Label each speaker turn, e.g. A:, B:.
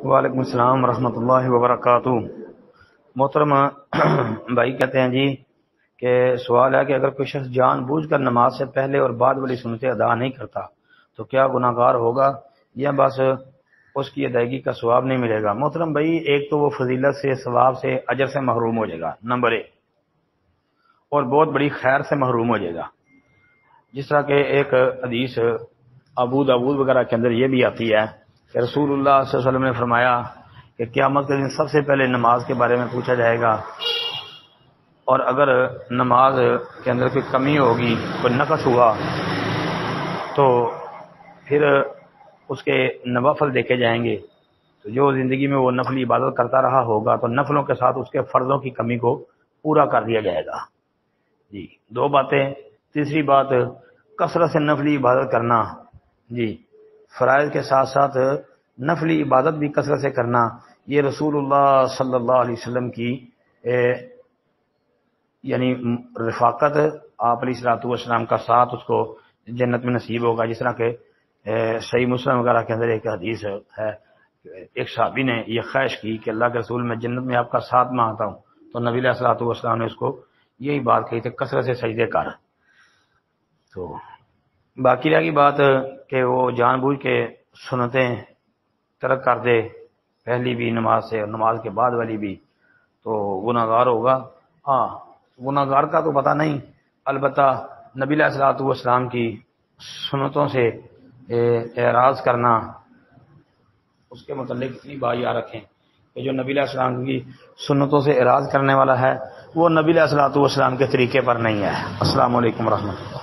A: وعلیکم السلام ورحمۃ اللہ وبرکاتہ۔ محترم بھائی کہتے ہیں جی کہ سوال ہے کہ اگر کوئی شخص جان بوجھ کر نماز سے پہلے اور بعد والی سنتیں ادا نہیں کرتا تو کیا گناہ گار ہوگا یا بس اس کی ادائیگی کا ثواب نہیں ملے گا؟ محترم بھائی، ایک تو وہ فضیلت سے، ثواب سے، اجر سے محروم ہو جائے گا، نمبر ایک، اور بہت بڑی خیر سے محروم ہو جائے گا۔ جس طرح کہ ایک حدیث ابو داؤد وغیرہ کے اندر یہ بھی آتی ہے کہ رسول اللہ صلی اللہ علیہ وسلم نے فرمایا کہ قیامت کے دن سب سے پہلے نماز کے بارے میں پوچھا جائے گا، اور اگر نماز کے اندر کوئی کمی ہوگی، کوئی نقص ہوا، تو پھر اس کے نوافل دیکھے جائیں گے۔ تو جو زندگی میں وہ نفلی عبادت کرتا رہا ہوگا تو نفلوں کے ساتھ اس کے فرضوں کی کمی کو پورا کر دیا جائے گا۔ جی، دو باتیں۔ تیسری بات، کثرت سے نفلی عبادت کرنا، جی، فرائض کے ساتھ ساتھ نفلی عبادت بھی کثرت سے کرنا، یہ رسول اللہ صلی اللہ علیہ وسلم کی یعنی رفاقت، آپ علیہ الصلوۃ والسلام کا ساتھ اس کو جنت میں نصیب ہوگا۔ جس طرح کہ صحیح مسلم وغیرہ کے اندر ایک حدیث ہے، ایک صحابی نے یہ خواہش کی کہ اللہ کے رسول، میں جنت میں آپ کا ساتھ مانگتا ہوں، تو نبی علیہ الصلوۃ والسلام نے اس کو یہی بات کہی تھی، کثرت سے سجدے کر۔ تو باقی رہ گئی بات کہ وہ جان بوجھ کے سنتیں ترک کر دے، پہلی بھی نماز سے اور نماز کے بعد والی بھی، تو گناہ گار ہوگا۔ ہاں، گناہ گار کا تو پتہ نہیں، البتہ نبی علیہ الصلوۃ والسلام کی سنتوں سے اعراض کرنا، اس کے متعلق اتنی بات یاد رکھیں کہ جو نبی علیہ السلام کی سنتوں سے اعراض کرنے والا ہے وہ نبی علیہ الصلوۃ والسلام کے طریقے پر نہیں ہے۔ السلام علیکم ورحمۃ اللہ۔